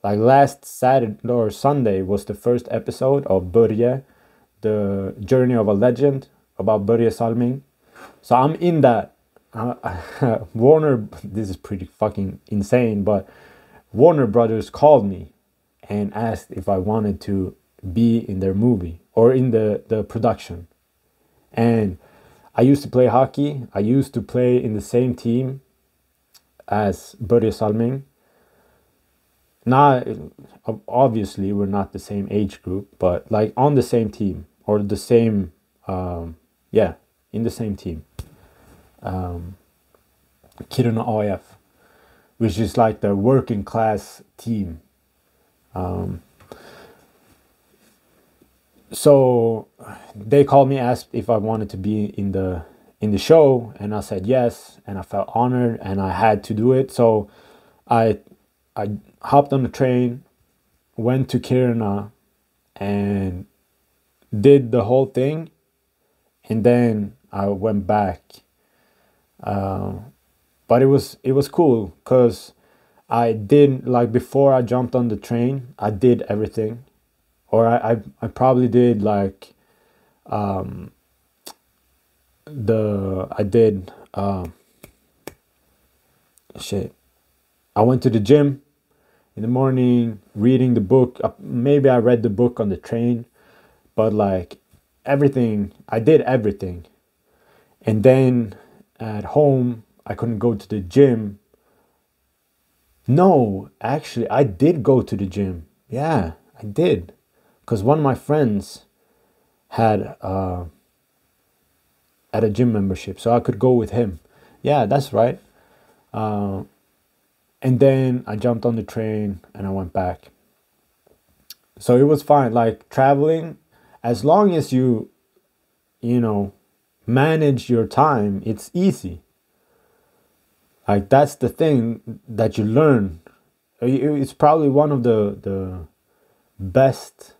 Like last Saturday or Sunday was the first episode of Berger, the journey of a legend, about Berger Salming. So I'm in that. Warner, this is pretty fucking insane, but Warner Brothers called me and asked if I wanted to be in their movie or in the production. And I used to play hockey. I used to play in the same team as Berger Salming. Not obviously we're not the same age group, but like on the same team or the same in the same team. Kiruna AF, which is like the working class team. So they called me, asked if I wanted to be in the show, and I said yes, and I felt honored, and I had to do it. So I hopped on the train, went to Kiruna, and did the whole thing. and then I went back. But it was cool because I did, like, before I jumped on the train, I did everything, or I probably did like I did shit. I went to the gym in the morning, reading the book. Maybe I read the book on the train, but like everything, I did everything. And then at home, I couldn't go to the gym. No, actually, I did go to the gym. Yeah, I did. Because one of my friends had a gym membership, so I could go with him. Yeah, that's right. And then I jumped on the train and I went back. So it was fine. Like traveling, as long as you know, manage your time, it's easy. Like that's the thing that you learn. It's probably one of the best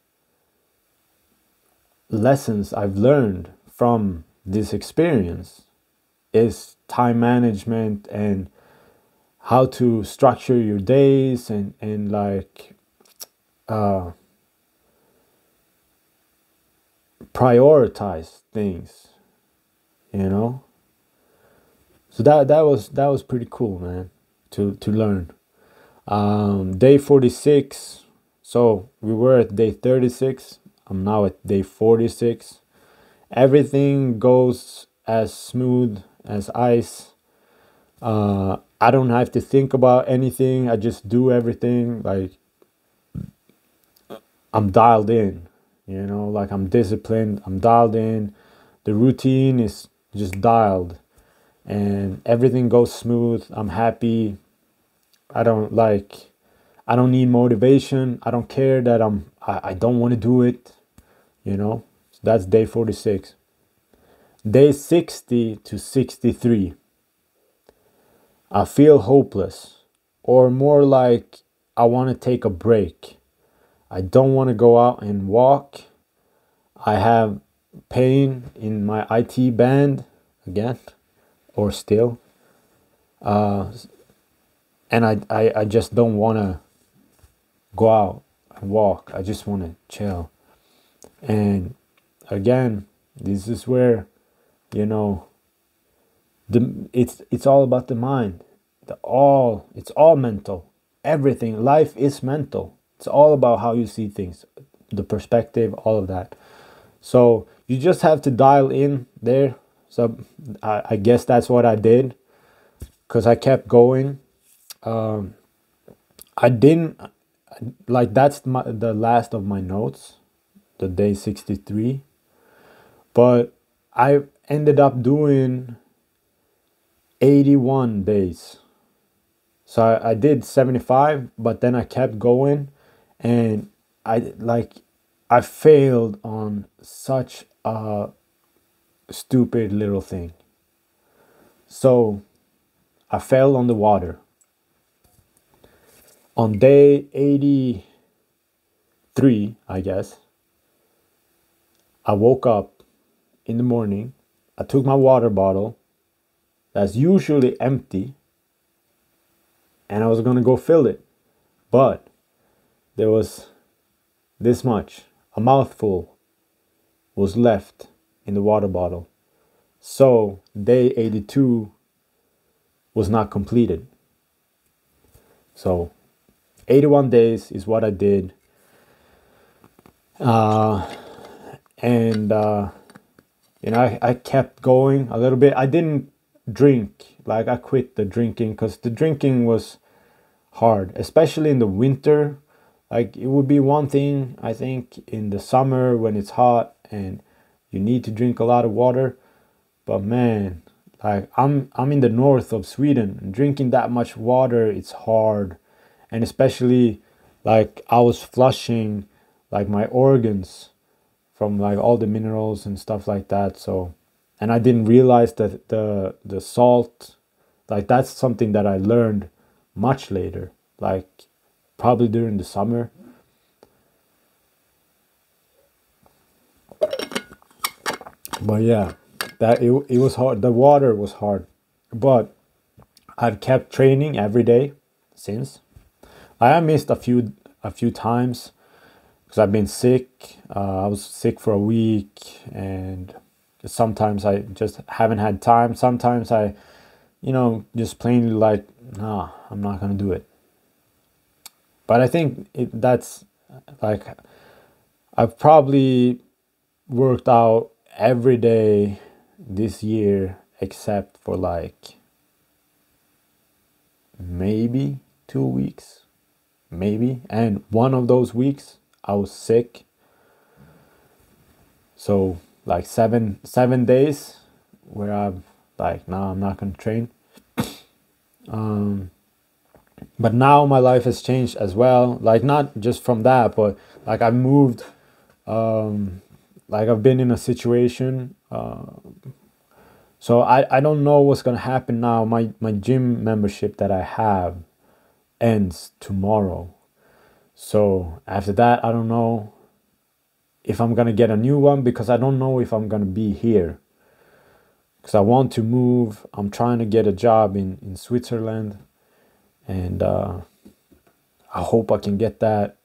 lessons I've learned from this experience is time management and how to structure your days and like prioritize things, you know. So that was pretty cool, man, to learn. Day 46. So we were at day 36. I'm now at day 46. Everything goes as smooth as ice. I don't have to think about anything. I just do everything. Like I'm dialed in, you know, like I'm disciplined. I'm dialed in. The routine is just dialed and everything goes smooth. I'm happy. I don't need motivation. I don't care that I don't want to do it, you know. So that's day 46. Day 60 to 63. I feel hopeless, or more like I want to take a break. I don't want to go out and walk. I have pain in my IT band again, or still. And I just don't want to go out and walk. I just want to chill. And again, this is where, you know, it's all about the mind. It's all mental. Everything, life is mental. It's all about how you see things, the perspective, all of that. So you just have to dial in there. So I guess that's what I did, because I kept going. I didn't, like, that's the last of my notes, the day 63. But I ended up doing 81 days. So I did 75, but then I kept going, and I failed on such a stupid little thing. So I fell on the water. On day 83, I guess, I woke up in the morning. I took my water bottle that's usually empty, and I was gonna go fill it. But there was this much, a mouthful was left in the water bottle. So day 82 was not completed. So 81 days is what I did. You know, I kept going a little bit. I didn't drink. Like, I quit the drinking because the drinking was hard, especially in the winter. Like, it would be one thing, I think, in the summer when it's hot and you need to drink a lot of water. But man, like, I'm in the north of Sweden, and drinking that much water, it's hard. And especially, like, I was flushing like my organs from like all the minerals and stuff like that. So, and I didn't realize that the salt, like, that's something that I learned much later, like probably during the summer. But yeah, that it was hard. The water was hard, but I've kept training every day since. I have missed a few times because I've been sick. I was sick for a week, and sometimes I just haven't had time. Sometimes I, just plainly like, nah, I'm not gonna do it. But I think that's like, I've probably worked out every day this year except for like maybe 2 weeks, maybe. And one of those weeks I was sick. So like seven days where I'm like, nah, I'm not gonna train. But now my life has changed as well. Like not just from that, but like I moved. Like I've been in a situation. So I don't know what's gonna happen now. My gym membership that I have ends tomorrow. So after that, I don't know if I'm gonna get a new one, because I don't know if I'm gonna be here. Because I want to move. I'm trying to get a job in Switzerland, and I hope I can get that.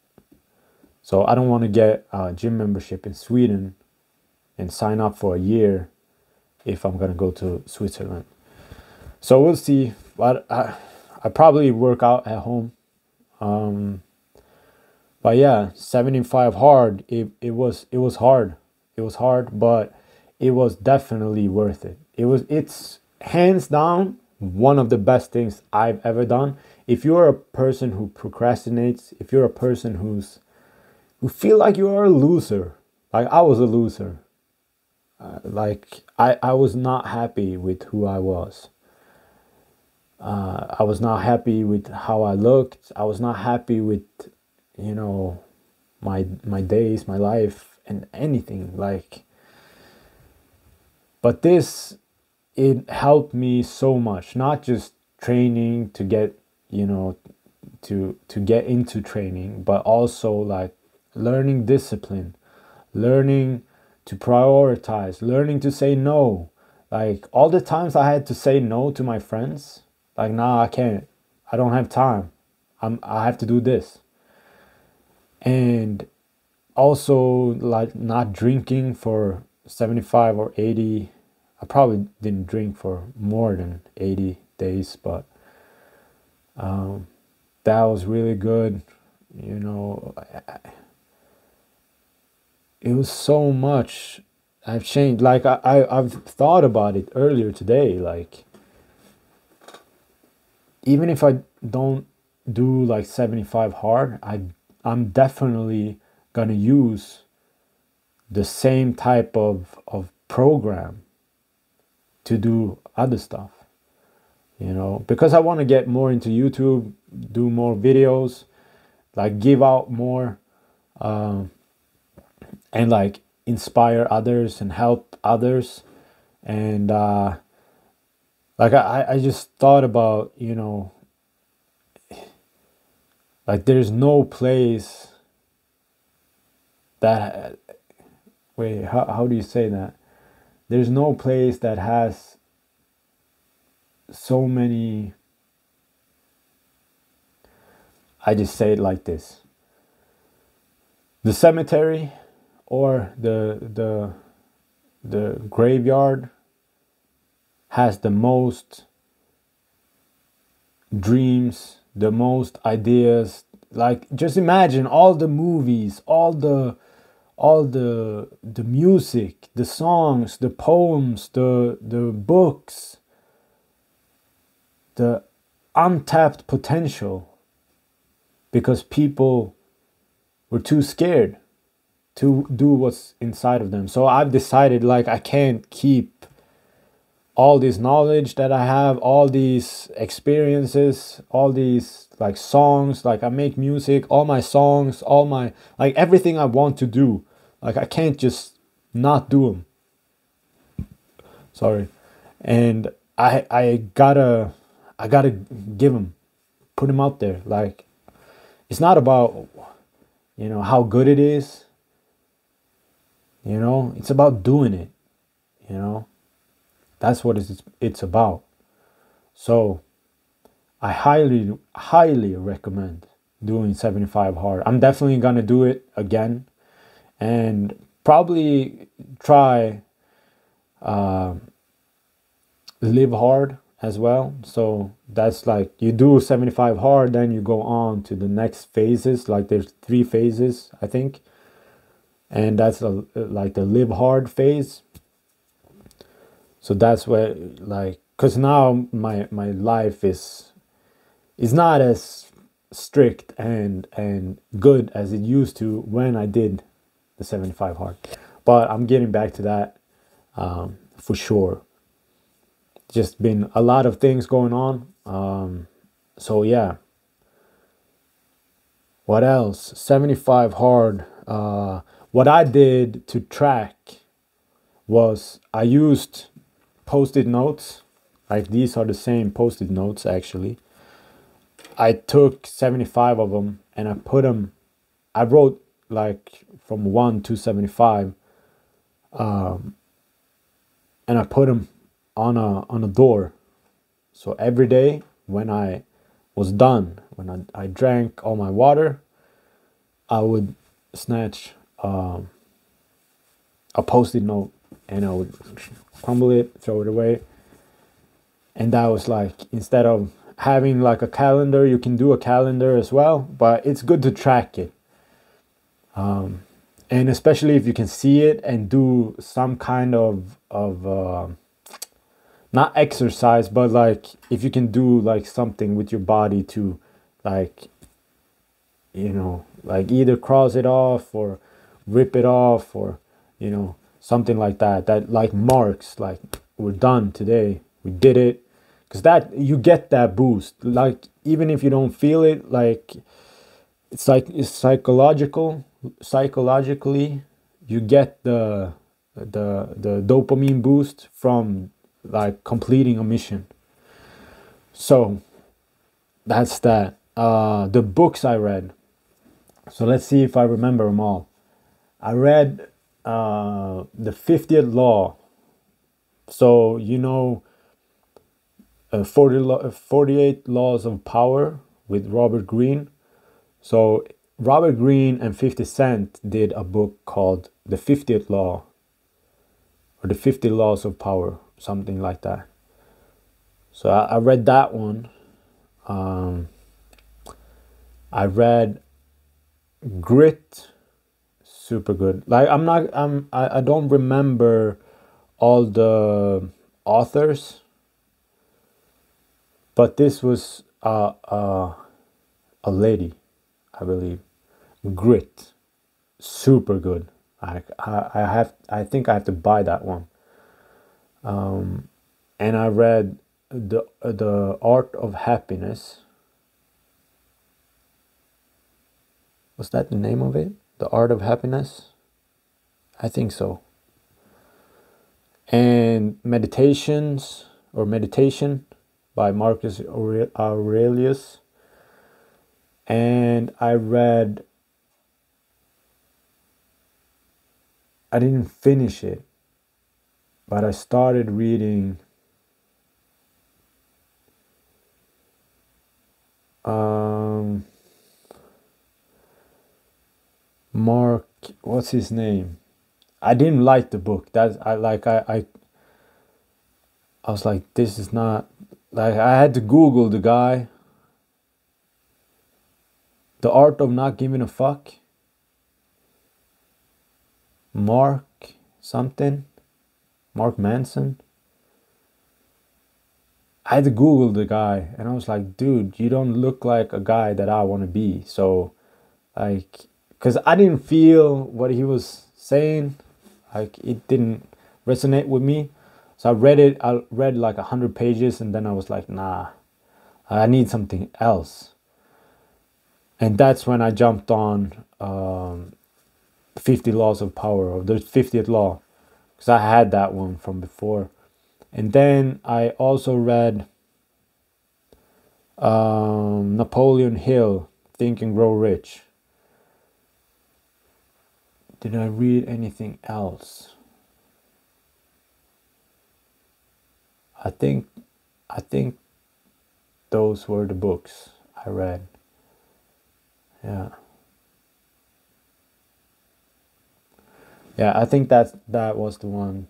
So I don't want to get a gym membership in Sweden and sign up for a year if I'm gonna go to Switzerland. So we'll see. But I probably work out at home. But yeah, 75 hard. It was hard. It was hard, but it was definitely worth it. It's hands down one of the best things I've ever done. If you're a person who procrastinates, if you're a person who feel like you are a loser, like I was a loser. Like I was not happy with who I was. I was not happy with how I looked. I was not happy with, my days, my life, and anything. Like, but this, it helped me so much. Not just training to get, to get into training, but also like learning discipline, learning to prioritize, learning to say no. Like all the times I had to say no to my friends, like, nah, I can't. I don't have time. I have to do this. And also like not drinking for 75 or 80. I probably didn't drink for more than 80 days, but that was really good. It was so much I've changed. Like I've thought about it earlier today. Like even if I don't do like 75 hard, I'm definitely gonna use the same type of program to do other stuff, because I want to get more into YouTube, do more videos, like give out more, and like inspire others and help others. And like I just thought about, like there's no place that, wait, how do you say that? There's no place that has so many, I just say it like this. The cemetery or the graveyard has the most dreams, the most ideas. Like just imagine all the movies, all the music, the songs, the poems, the books, the untapped potential, because people were too scared to do what's inside of them. So I've decided, like, I can't keep all this knowledge that I have, all these experiences, all these like songs. Like I make music, all my songs, all my, like everything I want to do, like I can't just not do them. Sorry. And I gotta give them, put them out there. Like it's not about how good it is. It's about doing it. That's what it's about. So I highly recommend doing 75 hard. I'm definitely gonna do it again, and probably try live hard as well. So that's like you do 75 hard, then you go on to the next phases. Like there's 3 phases, I think, and that's like the live hard phase. So that's where, like, because now my life is not as strict and good as it used to when I did the 75 hard, but I'm getting back to that for sure. Just been a lot of things going on, so yeah. What else? 75 hard. What I did to track was I used post-it notes. Like these are the same post-it notes actually. I took 75 of them and I put them, I wrote like from 1 to 75, and I put them on a door. So every day when I was done, when I drank all my water, I would snatch a post-it note and I would crumble it, throw it away. And that was like, instead of having like a calendar, you can do a calendar as well, but it's good to track it. And especially if you can see it and do some kind of not exercise, but like if you can do like something with your body to, like, you know, like either cross it off or rip it off, or, you know, something like that, that like marks, like we're done today, we did it. Because that, you get that boost, like even if you don't feel it, like it's like it's psychologically you get the dopamine boost from like completing a mission. So that's that. The books I read, so let's see if I remember them all. I read the 50th Law. So, you know, 48 Laws of Power with Robert Greene. So Robert Greene and 50 Cent did a book called The 50th Law, or The 50 Laws of Power, something like that. So I read that one. I read Grit, super good. Like I don't remember all the authors, but this was a lady, I believe. Grit, super good. I think I have to buy that one. And I read the Art of Happiness. Was that the name of it? The Art of Happiness? I think so. And Meditations, or Meditation, by Marcus Aurelius. And I didn't finish it, but I started reading Mark, what's his name? I didn't like the book. I was like, this is not, like, I had to Google the guy. The Art of Not Giving a Fuck. Mark something. Mark Manson. I had to Google the guy, and I was like, dude, you don't look like a guy that I want to be. So, like, because I didn't feel what he was saying. Like, it didn't resonate with me. So I read like 100 pages, and then I was like, nah, I need something else. And that's when I jumped on 50 Laws of Power, or the 50th Law, because I had that one from before. And then I also read Napoleon Hill, Think and Grow Rich. Did I read anything else? I think I think those were the books I read. Yeah. Yeah, I think that was the one,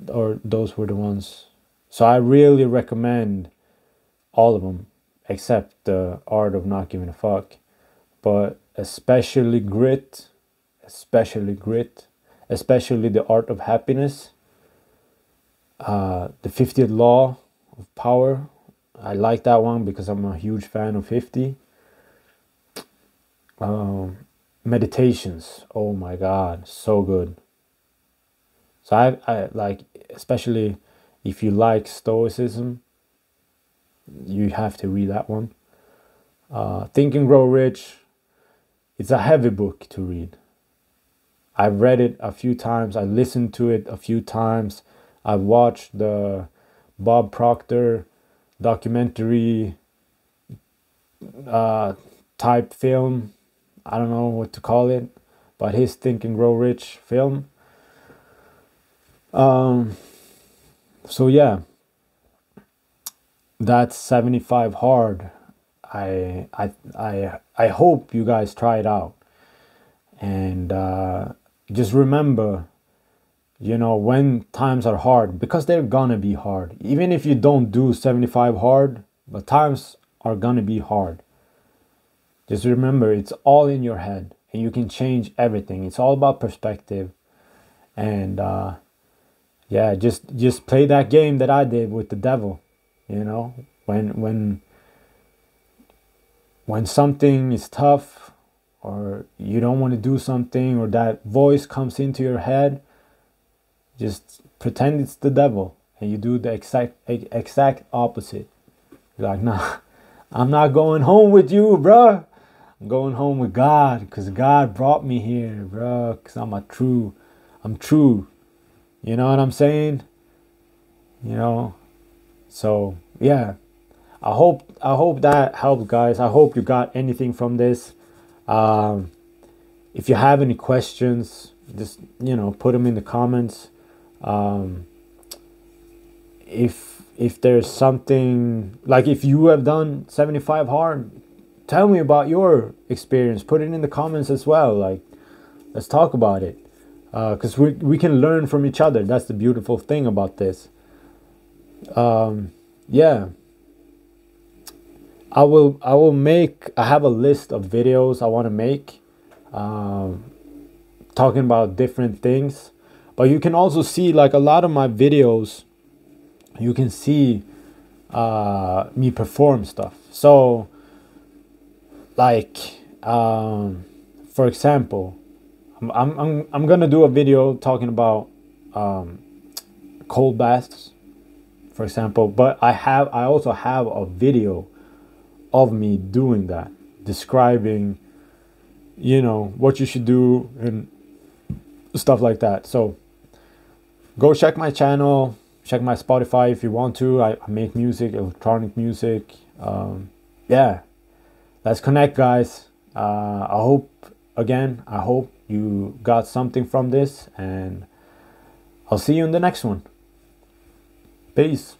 or those were the ones. So I really recommend all of them, except the Art of Not Giving a Fuck, but especially Grit, especially the Art of Happiness, the 50th Law of Power. I like that one because I'm a huge fan of 50. Meditations, oh my god, so good. So I like, especially if you like Stoicism, you have to read that one. Think and Grow Rich, it's a heavy book to read. I've read it a few times, I listened to it a few times, I've watched the Bob Proctor documentary type film, I don't know what to call it, but his Think and Grow Rich film. So yeah, that's 75 hard. I hope you guys try it out, and just remember, when times are hard, because they're gonna be hard, even if you don't do 75 hard, but times are gonna be hard. Just remember, it's all in your head, and you can change everything. It's all about perspective, and yeah, just play that game that I did with the devil. When something is tough, or you don't want to do something, or that voice comes into your head, just pretend it's the devil, and you do the exact opposite. You're like, nah, I'm not going home with you, bruh. I'm going home with God, because God brought me here, bruh, because I'm true. You know what I'm saying? So yeah, I hope that helped, guys. I hope you got anything from this. If you have any questions, just put them in the comments. If there's something, like if you have done 75 hard, tell me about your experience. Put it in the comments as well. Like, let's talk about it, because we can learn from each other. That's the beautiful thing about this. Yeah, I have a list of videos I want to make, talking about different things. But you can also see, like, a lot of my videos, you can see me perform stuff. So, like, for example, I'm gonna do a video talking about cold baths, for example. But I also have a video of me doing that, describing, what you should do and stuff like that. So go check my channel, check my Spotify if you want to. I make music, electronic music. Yeah, let's connect, guys. I hope you got something from this, and I'll see you in the next one. Peace.